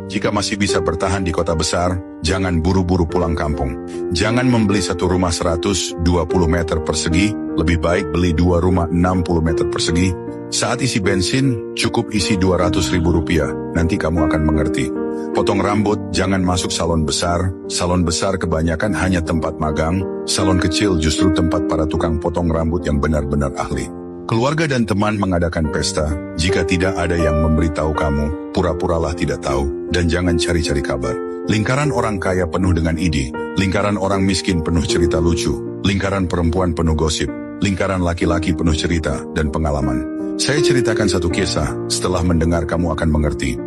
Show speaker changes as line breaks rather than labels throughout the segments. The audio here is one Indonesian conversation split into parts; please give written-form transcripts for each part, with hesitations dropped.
Jika masih bisa bertahan di kota besar, jangan buru-buru pulang kampung. Jangan membeli satu rumah 120 meter persegi, lebih baik beli dua rumah 60 meter persegi. Saat isi bensin, cukup isi 200 ribu rupiah, nanti kamu akan mengerti. Potong rambut, jangan masuk salon besar kebanyakan hanya tempat magang, salon kecil justru tempat para tukang potong rambut yang benar-benar ahli. Keluarga dan teman mengadakan pesta, jika tidak ada yang memberitahu kamu, pura-puralah tidak tahu, dan jangan cari-cari kabar. Lingkaran orang kaya penuh dengan ide, lingkaran orang miskin penuh cerita lucu, lingkaran perempuan penuh gosip, lingkaran laki-laki penuh cerita dan pengalaman. Saya ceritakan satu kisah, setelah mendengar kamu akan mengerti.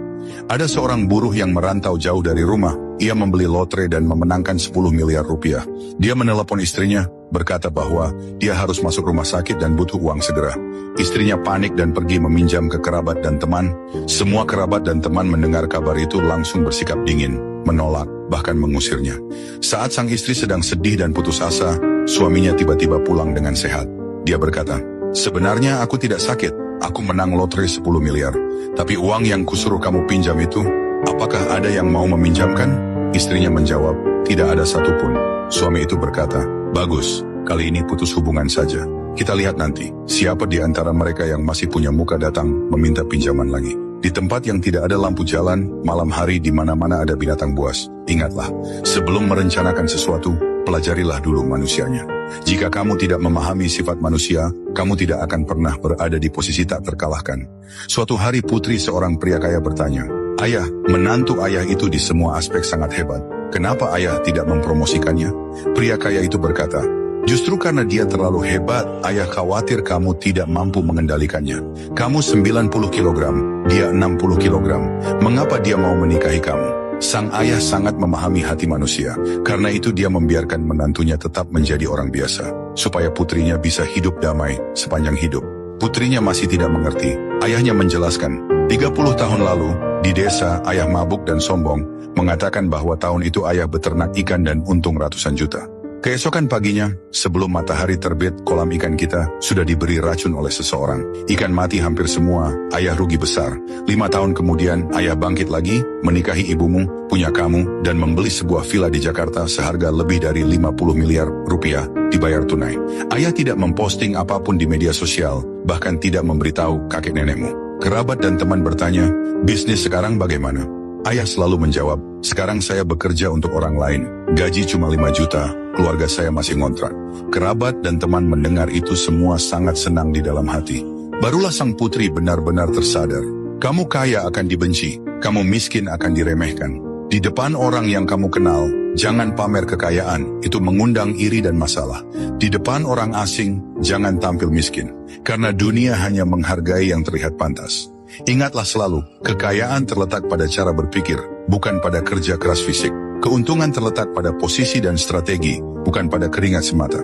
Ada seorang buruh yang merantau jauh dari rumah, ia membeli lotre dan memenangkan 10 miliar rupiah. Dia menelepon istrinya, berkata bahwa dia harus masuk rumah sakit dan butuh uang segera. Istrinya panik dan pergi meminjam ke kerabat dan teman. Semua kerabat dan teman mendengar kabar itu langsung bersikap dingin, menolak, bahkan mengusirnya. Saat sang istri sedang sedih dan putus asa, suaminya tiba-tiba pulang dengan sehat. Dia berkata, "Sebenarnya aku tidak sakit, aku menang lotre 10 miliar. Tapi uang yang kusuruh kamu pinjam itu, apakah ada yang mau meminjamkan?" Istrinya menjawab, "Tidak ada satupun." Suami itu berkata, "Bagus, kali ini putus hubungan saja. Kita lihat nanti, siapa di antara mereka yang masih punya muka datang meminta pinjaman lagi." Di tempat yang tidak ada lampu jalan, malam hari di mana-mana ada binatang buas. Ingatlah, sebelum merencanakan sesuatu, pelajarilah dulu manusianya. Jika kamu tidak memahami sifat manusia, kamu tidak akan pernah berada di posisi tak terkalahkan. Suatu hari putri seorang pria kaya bertanya, "Ayah, menantu ayah itu di semua aspek sangat hebat. Kenapa ayah tidak mempromosikannya?" Pria kaya itu berkata, "Justru karena dia terlalu hebat, ayah khawatir kamu tidak mampu mengendalikannya. Kamu 90 kilogram, dia 60 kilogram. Mengapa dia mau menikahi kamu?" Sang ayah sangat memahami hati manusia, karena itu dia membiarkan menantunya tetap menjadi orang biasa, supaya putrinya bisa hidup damai sepanjang hidup. Putrinya masih tidak mengerti. Ayahnya menjelaskan, 30 tahun lalu, di desa, ayah mabuk dan sombong, mengatakan bahwa tahun itu ayah beternak ikan dan untung ratusan juta. Keesokan paginya, sebelum matahari terbit, kolam ikan kita sudah diberi racun oleh seseorang. Ikan mati hampir semua, ayah rugi besar. 5 tahun kemudian, ayah bangkit lagi, menikahi ibumu, punya kamu, dan membeli sebuah villa di Jakarta seharga lebih dari 50 miliar rupiah, dibayar tunai. Ayah tidak memposting apapun di media sosial, bahkan tidak memberitahu kakek nenekmu. Kerabat dan teman bertanya, "Bisnis sekarang bagaimana?" Ayah selalu menjawab, "Sekarang saya bekerja untuk orang lain, gaji cuma 5 juta, keluarga saya masih ngontrak." Kerabat dan teman mendengar itu semua sangat senang di dalam hati. Barulah sang putri benar-benar tersadar. Kamu kaya akan dibenci, kamu miskin akan diremehkan. Di depan orang yang kamu kenal, jangan pamer kekayaan, itu mengundang iri dan masalah. Di depan orang asing, jangan tampil miskin, karena dunia hanya menghargai yang terlihat pantas. Ingatlah selalu, kekayaan terletak pada cara berpikir, bukan pada kerja keras fisik. Keuntungan terletak pada posisi dan strategi, bukan pada keringat semata.